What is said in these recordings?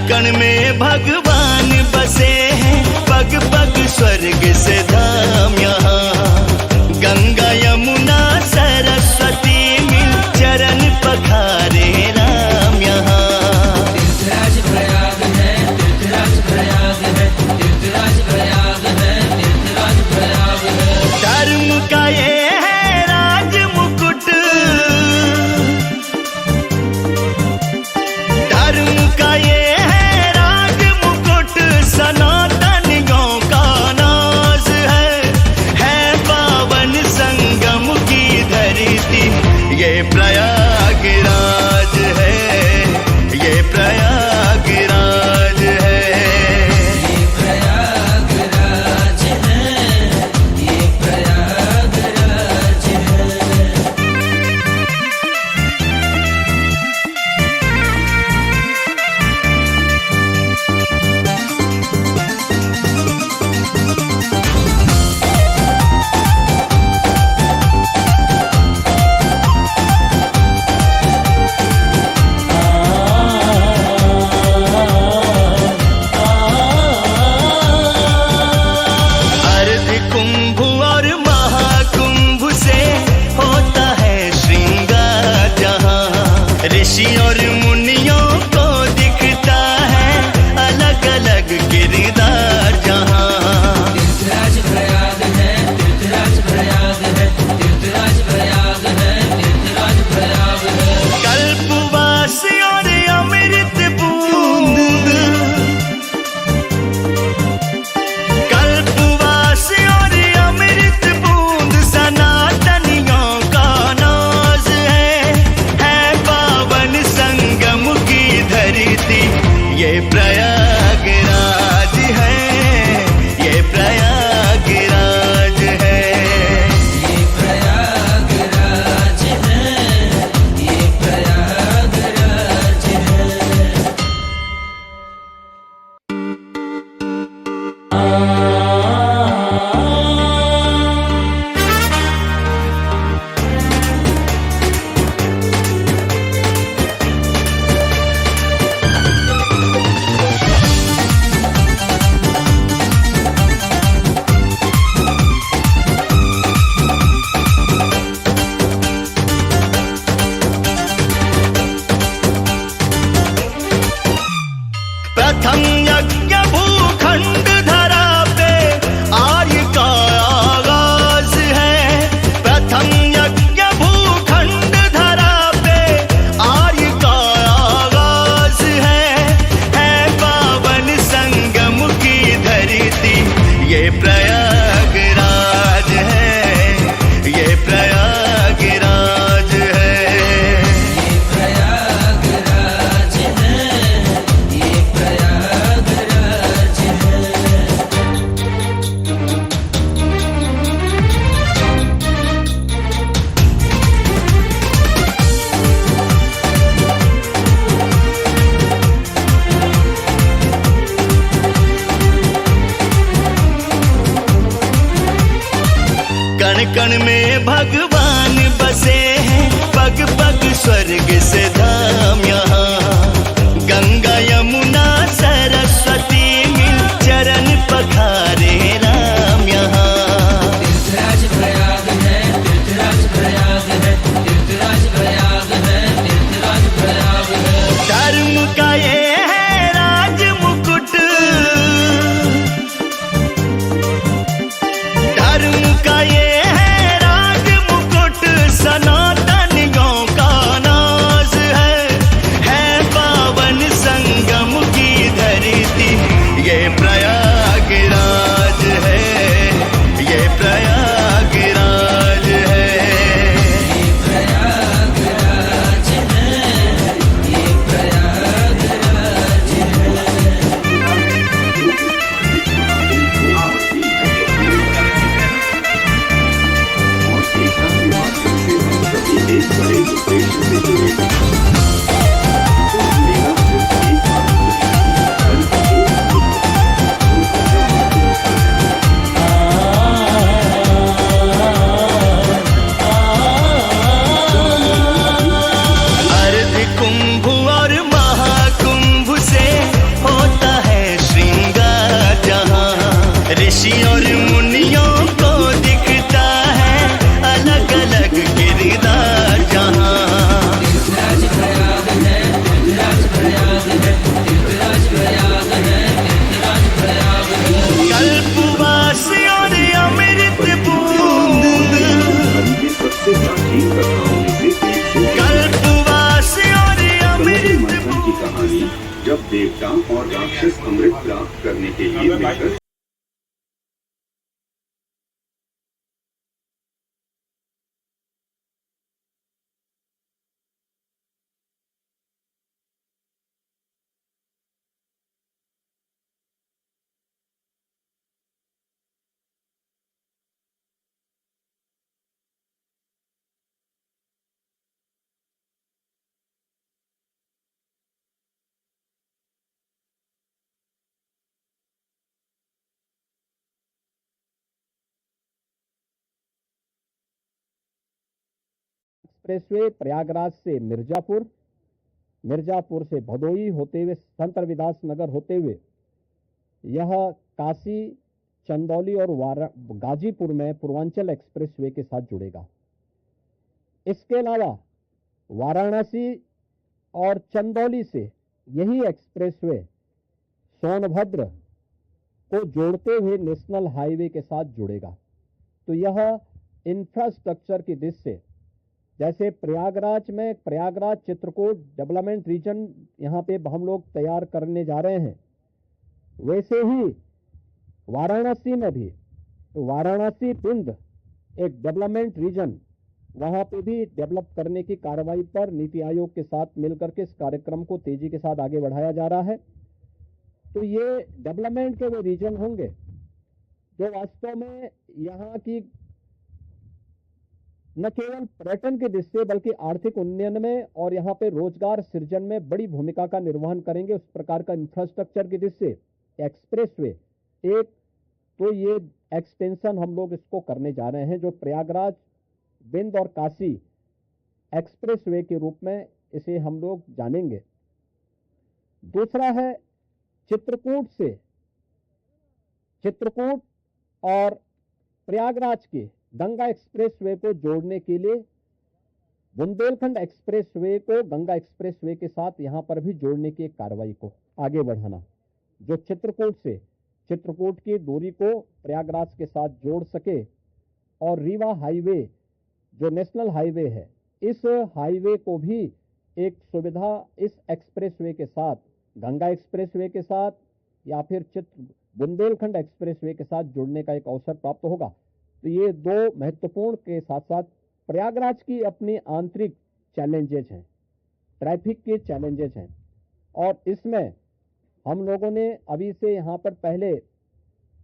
कण में भगवान बसे हैं, पग पग स्वर्ग से धाम यहाँ। गंगा यमुना सरस्वती मिल चरण पखारे राम यहाँ। तीर्थराज प्रयाग है, तीर्थराज प्रयाग है, तीर्थराज प्रयाग है, तीर्थराज प्रयाग है। धर्म का ये है राज मुकुट, धर्म का ये है राज मुकुट, सनातनियों का नाज है पावन संगम की धरती। ये प्रयागराज है, ये प्रयागराज है। ये प्रयागराज है, ये प्रयागराज है। अर्ध कुंभ और महाकुंभ से होता है श्रृंगार जहाँ। ऋषि और मुनियों को दिखता है अलग अलग किरदार जहाँ। तीर्थराज प्रयाग है, तीर्थराज प्रयाग है, तीर्थराज प्रयाग है, तीर्थराज प्रयाग है। कल्पवास और अमृत बूंद, कल्पवास और अमृत बूंद, सनातनियों का नाज है पावन संगम की धरती। ये प्रयागराज है, ये प्रयागराज है। ये प्रयागराज है, ये प्रयागराज है। प्रथम यज्ञ भूखंड धरा पे आर्य का आगाज है। प्रथम यज्ञ भूखंड धरा पे आर्य का आगाज है पावन संगम की धरती। ये प्रयागराज है, ये प्रयागराज है। ये प्रयागराज है, ये प्रयागराज है। कण कण में भगवान बसे हैं, पग पग स्वर्ग से धाम यहाँ। गंगा यमुना सरस्वती मिल चरण पखारे राम यहाँ। तीर्थराज प्रयाग है, तीर्थराज प्रयाग है, तीर्थराज प्रयाग है, तीर्थराज प्रयाग है। धर्म का ये है राज मुकुट, धर्म का ये है राज मुकुट, सनातनियों का नाज है करने के लिए मिलकर एक्सप्रेसवे प्रयागराज से मिर्जापुर, मिर्जापुर से भदोई होते हुए संत रविदास नगर होते हुए यह काशी, चंदौली और गाजीपुर में पूर्वांचल एक्सप्रेसवे के साथ जुड़ेगा। इसके अलावा वाराणसी और चंदौली से यही एक्सप्रेसवे सोनभद्र को जोड़ते हुए नेशनल हाईवे के साथ जुड़ेगा। तो यह इंफ्रास्ट्रक्चर की दृष्टि से, जैसे प्रयागराज में प्रयागराज चित्रकूट डेवलपमेंट रीजन यहाँ पे हम लोग तैयार करने जा रहे हैं, वैसे ही वाराणसी में भी वाराणसी पिंड एक डेवलपमेंट रीजन वहाँ पे भी डेवलप करने की कार्रवाई पर नीति आयोग के साथ मिलकर के इस कार्यक्रम को तेजी के साथ आगे बढ़ाया जा रहा है। तो ये डेवलपमेंट के वो रीजन होंगे जो वास्तव में यहाँ की न केवल पर्यटन की दृष्टि से बल्कि आर्थिक उन्नयन में और यहाँ पे रोजगार सृजन में बड़ी भूमिका का निर्वहन करेंगे। उस प्रकार का इंफ्रास्ट्रक्चर की दृष्टि से एक्सप्रेसवे एक, तो ये एक्सटेंशन हम लोग इसको करने जा रहे हैं जो प्रयागराज, बिंद और काशी एक्सप्रेसवे के रूप में इसे हम लोग जानेंगे। दूसरा है चित्रकूट और प्रयागराज के गंगा एक्सप्रेसवे को जोड़ने के लिए बुंदेलखंड एक्सप्रेसवे को गंगा एक्सप्रेसवे के साथ यहां पर भी जोड़ने की एक कार्रवाई को आगे बढ़ाना, जो चित्रकूट की दूरी को प्रयागराज के साथ जोड़ सके और रीवा हाईवे जो नेशनल हाईवे है, इस हाईवे को भी एक सुविधा इस एक्सप्रेसवे के साथ, गंगा एक्सप्रेसवे के साथ या फिर बुंदेलखंड एक्सप्रेसवे के साथ जुड़ने का एक अवसर प्राप्त होगा। तो ये दो महत्वपूर्ण के साथ साथ प्रयागराज की अपनी आंतरिक चैलेंजेज हैं, ट्रैफिक के चैलेंजेज हैं, और इसमें हम लोगों ने अभी से यहाँ पर पहले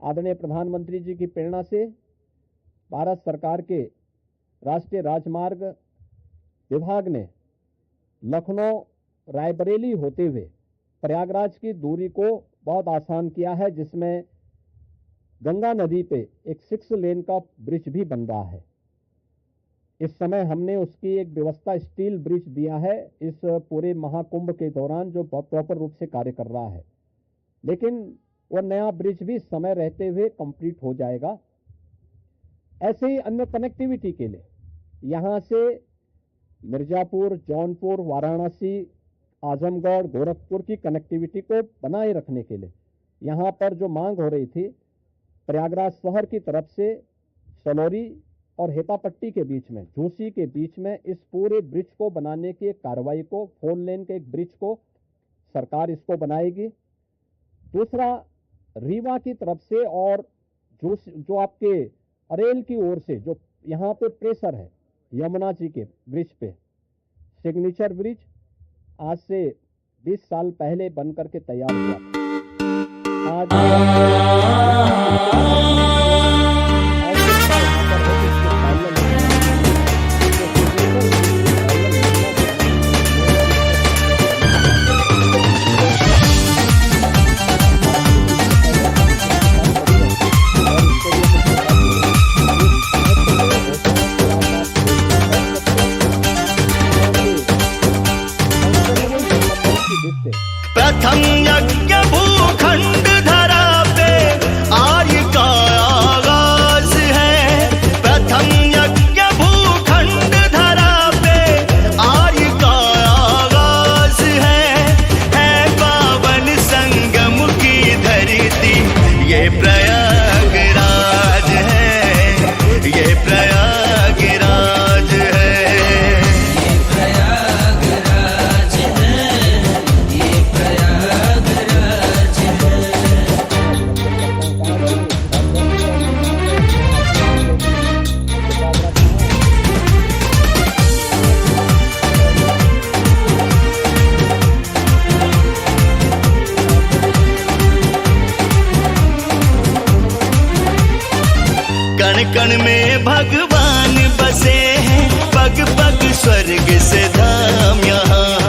आदरणीय प्रधानमंत्री जी की प्रेरणा से भारत सरकार के राष्ट्रीय राजमार्ग विभाग ने लखनऊ रायबरेली होते हुए प्रयागराज की दूरी को बहुत आसान किया है, जिसमें गंगा नदी पे एक 6 लेन का ब्रिज भी बन रहा है। इस समय हमने उसकी एक व्यवस्था स्टील ब्रिज दिया है इस पूरे महाकुंभ के दौरान, जो प्रॉपर रूप से कार्य कर रहा है, लेकिन वो नया ब्रिज भी समय रहते हुए कंप्लीट हो जाएगा। ऐसे ही अन्य कनेक्टिविटी के लिए यहाँ से मिर्जापुर, जौनपुर, वाराणसी, आजमगढ़, गोरखपुर की कनेक्टिविटी को बनाए रखने के लिए यहाँ पर जो मांग हो रही थी, प्रयागराज शहर की तरफ से सलौरी और हेपापट्टी के बीच में, झूसी के बीच में इस पूरे ब्रिज को बनाने की एक कार्रवाई को, 4 लेन के एक ब्रिज को सरकार इसको बनाएगी। दूसरा, रीवा की तरफ से और जो आपके अरेल की ओर से जो यहाँ पे प्रेशर है यमुना जी के ब्रिज पे, सिग्नेचर ब्रिज आज से 20 साल पहले बन करके तैयार हुआ प्रथम यज्ञ भूखंड धरा पे आर्य का आगाज है। प्रथम यज्ञ भूखंड धरा पे आर्य का आगाज है पावन संगम की धरती ये प्रयागराज है, ये प्रयागराज है। प्रयागराज है, ये प्रयागराज है। कण कण में भगवान बसे हैं, पग पग स्वर्ग से धाम यहाँ